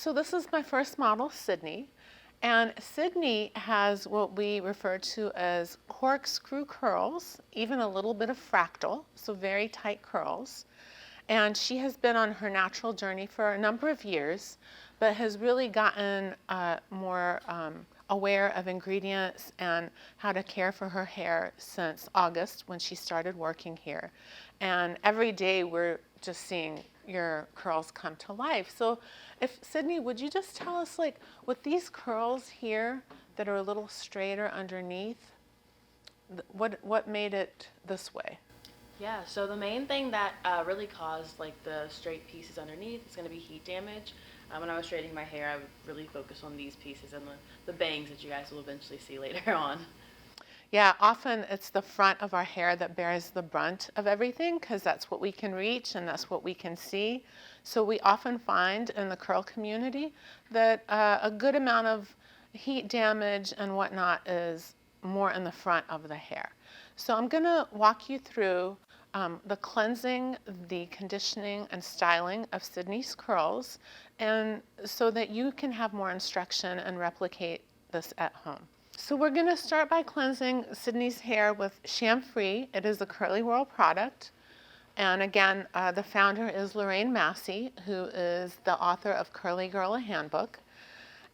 So this is my first model, Sydney. And Sydney has what we refer to as corkscrew curls, even a little bit of fractal, so very tight curls. And she has been on her natural journey for a number of years, but has really gotten more aware of ingredients and how to care for her hair since August when she started working here. And every day we're just seeing your curls come to life. So if Sydney, would you just tell us, like, with these curls here that are a little straighter underneath, what made it this way? Yeah, so the main thing that really caused like the straight pieces underneath is going to be heat damage. When I was straightening my hair, I would really focus on these pieces and the bangs that you guys will eventually see later on. Yeah, often it's the front of our hair that bears the brunt of everything because that's what we can reach and that's what we can see. So we often find in the curl community that a good amount of heat damage and whatnot is more in the front of the hair. So I'm going to walk you through the cleansing, the conditioning, and styling of Sydney's curls, and so that you can have more instruction and replicate this at home. So we're going to start by cleansing Sydney's hair with Shamfree. It is a CurlyWorld product. And again, the founder is Lorraine Massey, who is the author of Curly Girl, a Handbook.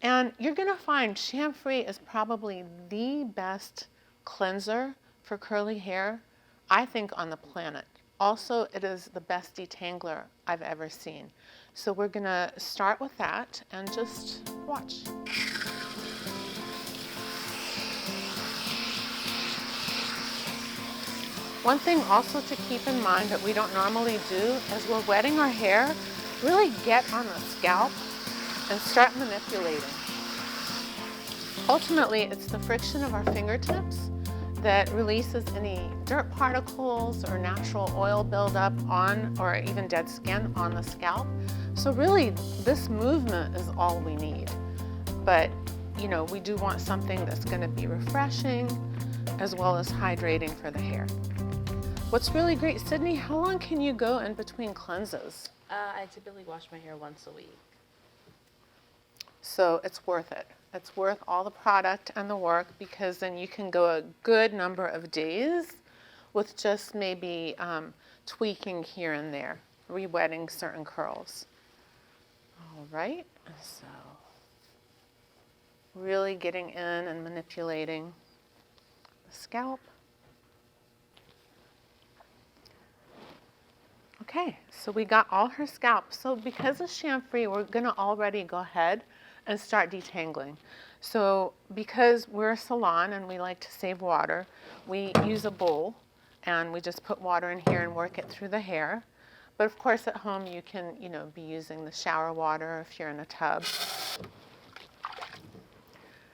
And you're going to find Shamfree is probably the best cleanser for curly hair, I think, on the planet. Also, it is the best detangler I've ever seen. So we're going to start with that and just watch. One thing also to keep in mind that we don't normally do as we're wetting our hair, really get on the scalp and start manipulating. Ultimately, it's the friction of our fingertips that releases any dirt particles or natural oil buildup on, or even dead skin on the scalp. So really, this movement is all we need. But, you know, we do want something that's going to be refreshing as well as hydrating for the hair. What's really great, Sydney, how long can you go in between cleanses? I typically wash my hair once a week. So it's worth it. It's worth all the product and the work because then you can go a good number of days with just maybe tweaking here and there, re-wetting certain curls. All right, so really getting in and manipulating the scalp. Okay, so we got all her scalp. So because of Shamfree, we're going to already go ahead and start detangling. So because we're a salon and we like to save water, we use a bowl and we just put water in here and work it through the hair. But of course at home you can, be using the shower water if you're in a tub.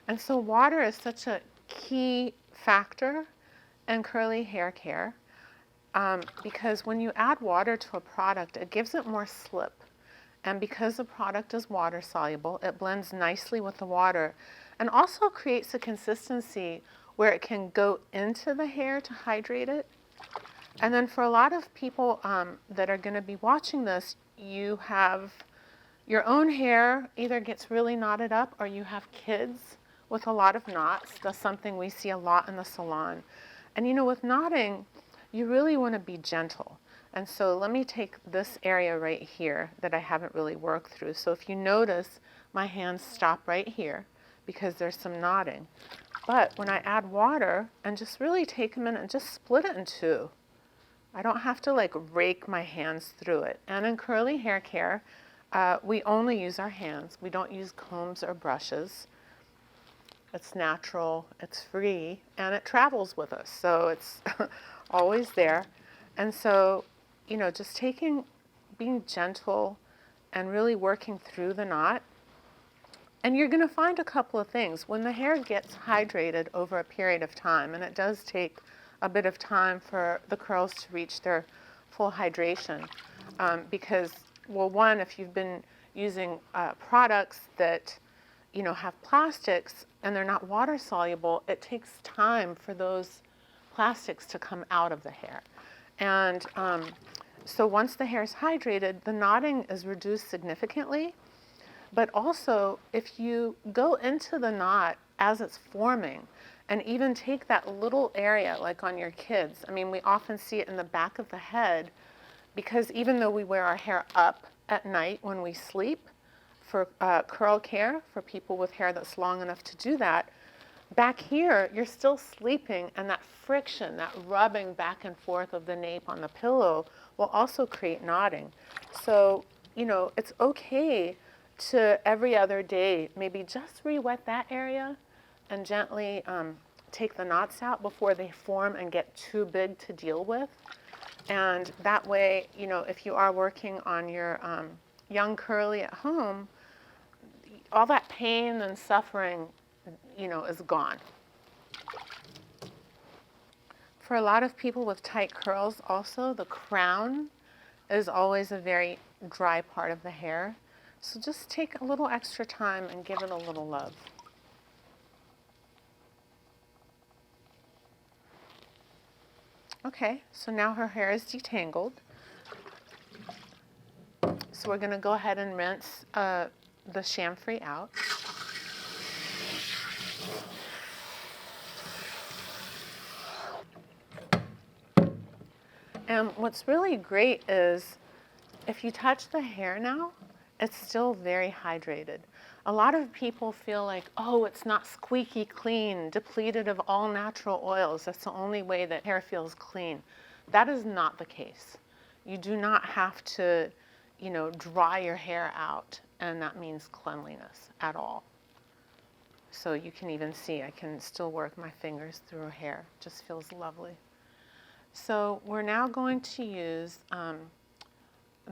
And so water is such a key factor in curly hair care. Because when you add water to a product, it gives it more slip. And because the product is water soluble, it blends nicely with the water and also creates a consistency where it can go into the hair to hydrate it. And then for a lot of people that are going to be watching this, you have your own hair either gets really knotted up or you have kids with a lot of knots. That's something we see a lot in the salon. And with knotting, you really want to be gentle. And so let me take this area right here that I haven't really worked through. So if you notice, my hands stop right here because there's some knotting. But when I add water and just really take a minute and just split it in two, I don't have to rake my hands through it. And in curly hair care, we only use our hands. We don't use combs or brushes. It's natural, it's free, and it travels with us. So it's always there. And so, just being gentle and really working through the knot. And you're going to find a couple of things. When the hair gets hydrated over a period of time, and it does take a bit of time for the curls to reach their full hydration, because, well, one, if you've been using products that, have plastics and they're not water soluble, it takes time for those plastics to come out of the hair. And so once the hair is hydrated, the knotting is reduced significantly. But also, if you go into the knot as it's forming, and even take that little area, like on your kids, I mean, we often see it in the back of the head, because even though we wear our hair up at night when we sleep, for curl care, for people with hair that's long enough to do that, back here, you're still sleeping, and that friction, that rubbing back and forth of the nape on the pillow will also create knotting. So, it's okay to every other day maybe just re-wet that area and gently take the knots out before they form and get too big to deal with. And that way, if you are working on your young curly at home, all that pain and suffering, is gone. For a lot of people with tight curls also, the crown is always a very dry part of the hair. So just take a little extra time and give it a little love. Okay, so now her hair is detangled. So we're going to go ahead and rinse the Shamfree out. And what's really great is if you touch the hair now, it's still very hydrated. A lot of people feel like, oh, it's not squeaky clean, depleted of all natural oils. That's the only way that hair feels clean. That is not the case. You do not have to, dry your hair out, and that means cleanliness at all. So you can even see I can still work my fingers through her hair. It just feels lovely. So we're now going to use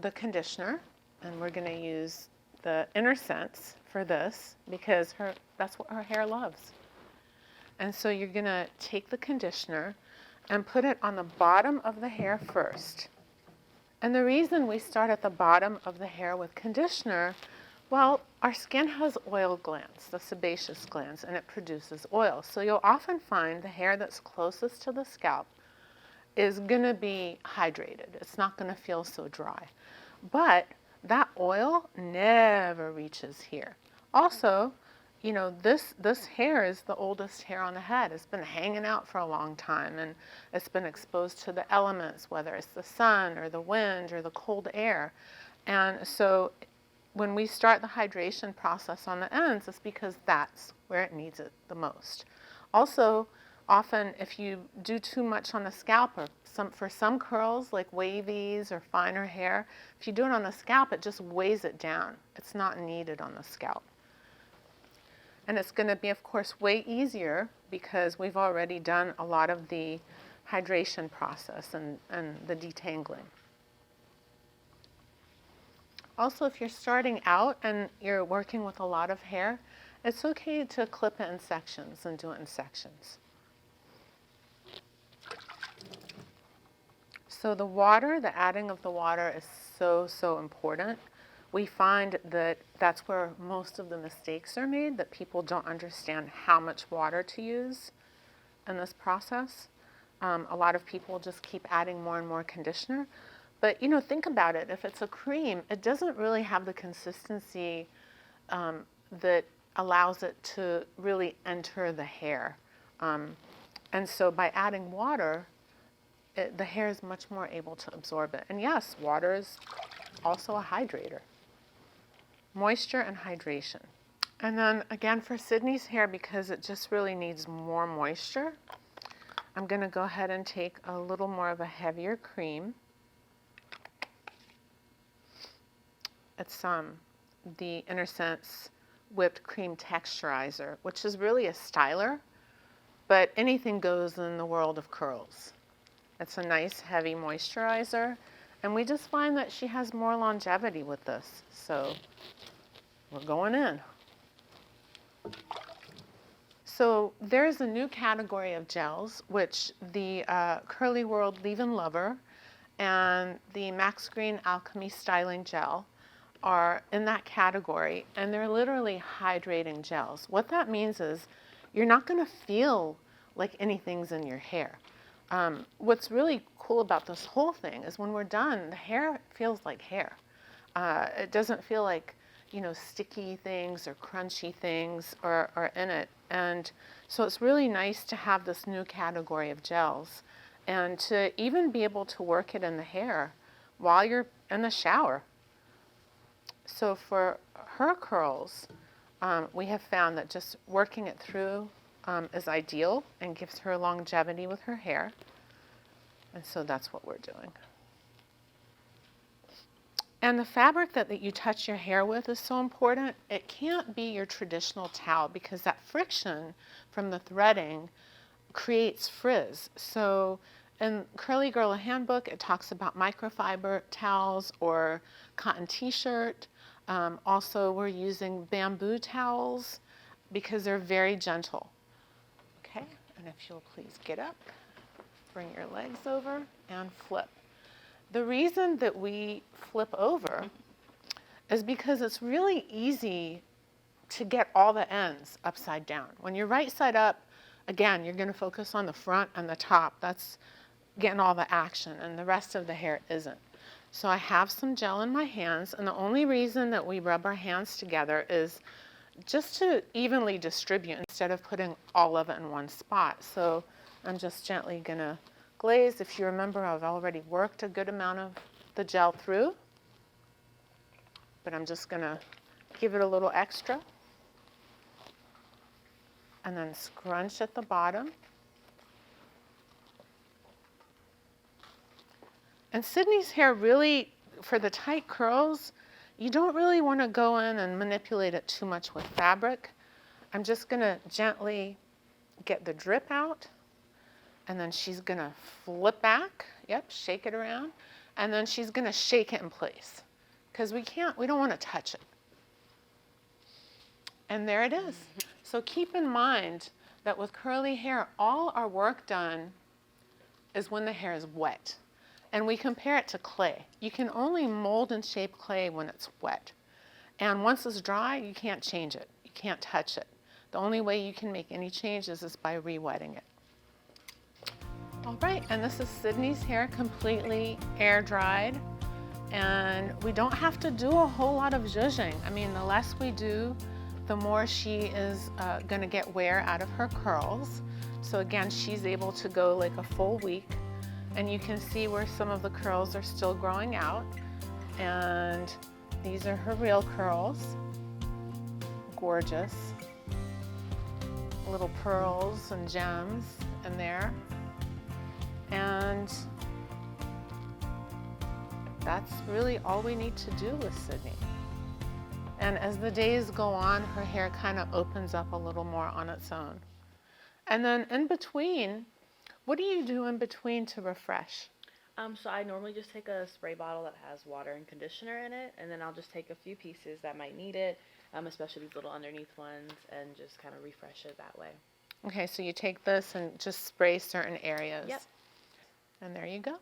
the conditioner, and we're going to use the Innersense for this because that's what her hair loves. And so you're going to take the conditioner and put it on the bottom of the hair first. And the reason we start at the bottom of the hair with conditioner, well, our skin has oil glands, the sebaceous glands, and it produces oil. So you'll often find the hair that's closest to the scalp is going to be hydrated. It's not going to feel so dry. But that oil never reaches here. Also, this hair is the oldest hair on the head. It's been hanging out for a long time, and it's been exposed to the elements, whether it's the sun or the wind or the cold air. And so when we start the hydration process on the ends, it's because that's where it needs it the most. Also, often if you do too much on the scalp, or for some curls like wavies or finer hair, if you do it on the scalp, it just weighs it down. It's not needed on the scalp. And it's going to be, of course, way easier because we've already done a lot of the hydration process and the detangling. Also, if you're starting out and you're working with a lot of hair, it's okay to clip it in sections and do it in sections. So the water, the adding of the water is so important. We find that that's where most of the mistakes are made, that people don't understand how much water to use in this process. A lot of people just keep adding more and more conditioner. But, think about it. If it's a cream, it doesn't really have the consistency that allows it to really enter the hair. And so by adding water, the hair is much more able to absorb it. And yes, water is also a hydrator. Moisture and hydration. And then again for Sydney's hair, because it just really needs more moisture, I'm going to go ahead and take a little more of a heavier cream. It's the Innersense whipped cream texturizer, which is really a styler, but anything goes in the world of curls. It's a nice heavy moisturizer, and we just find that she has more longevity with this, so we're going in. So there's a new category of gels, which the CurlyWorld Leave-In Lover and the Max Green Alchemy Styling Gel are in that category, and they're literally hydrating gels. What that means is you're not going to feel like anything's in your hair. What's really cool about this whole thing is when we're done, the hair feels like hair. It doesn't feel like, sticky things or crunchy things are in it. And so it's really nice to have this new category of gels and to even be able to work it in the hair while you're in the shower. So for her curls, we have found that just working it through is ideal and gives her longevity with her hair. And so that's what we're doing. And the fabric that you touch your hair with is so important. It can't be your traditional towel because that friction from the threading creates frizz. So in Curly Girl Handbook, it talks about microfiber towels or cotton t-shirt. Also, we're using bamboo towels because they're very gentle. Okay, and if you'll please get up, bring your legs over and flip. The reason that we flip over is because it's really easy to get all the ends upside down. When you're right side up, again, you're going to focus on the front and the top. That's getting all the action, and the rest of the hair isn't. So I have some gel in my hands, and the only reason that we rub our hands together is just to evenly distribute instead of putting all of it in one spot. So I'm just gently going to glaze. If you remember, I've already worked a good amount of the gel through, but I'm just going to give it a little extra and then scrunch at the bottom. And Sydney's hair really, for the tight curls, you don't really want to go in and manipulate it too much with fabric. I'm just going to gently get the drip out. And then she's going to flip back, shake it around, and then she's going to shake it in place because we don't want to touch it. And there it is. So keep in mind that with curly hair, all our work done is when the hair is wet. And we compare it to clay. You can only mold and shape clay when it's wet. And once it's dry, you can't change it. You can't touch it. The only way you can make any changes is by re-wetting it. All right, and this is Sydney's hair completely air dried. And we don't have to do a whole lot of zhuzhing. I mean, the less we do, the more she is gonna get wear out of her curls. So again, she's able to go like a full week. And you can see where some of the curls are still growing out. And these are her real curls. Gorgeous. Little pearls and gems in there. And that's really all we need to do with Sydney. And as the days go on, her hair kind of opens up a little more on its own. And then in between, what do you do in between to refresh? So I normally just take a spray bottle that has water and conditioner in it, and then I'll just take a few pieces that might need it, especially these little underneath ones, and just kind of refresh it that way. Okay, so you take this and just spray certain areas. Yep. And there you go.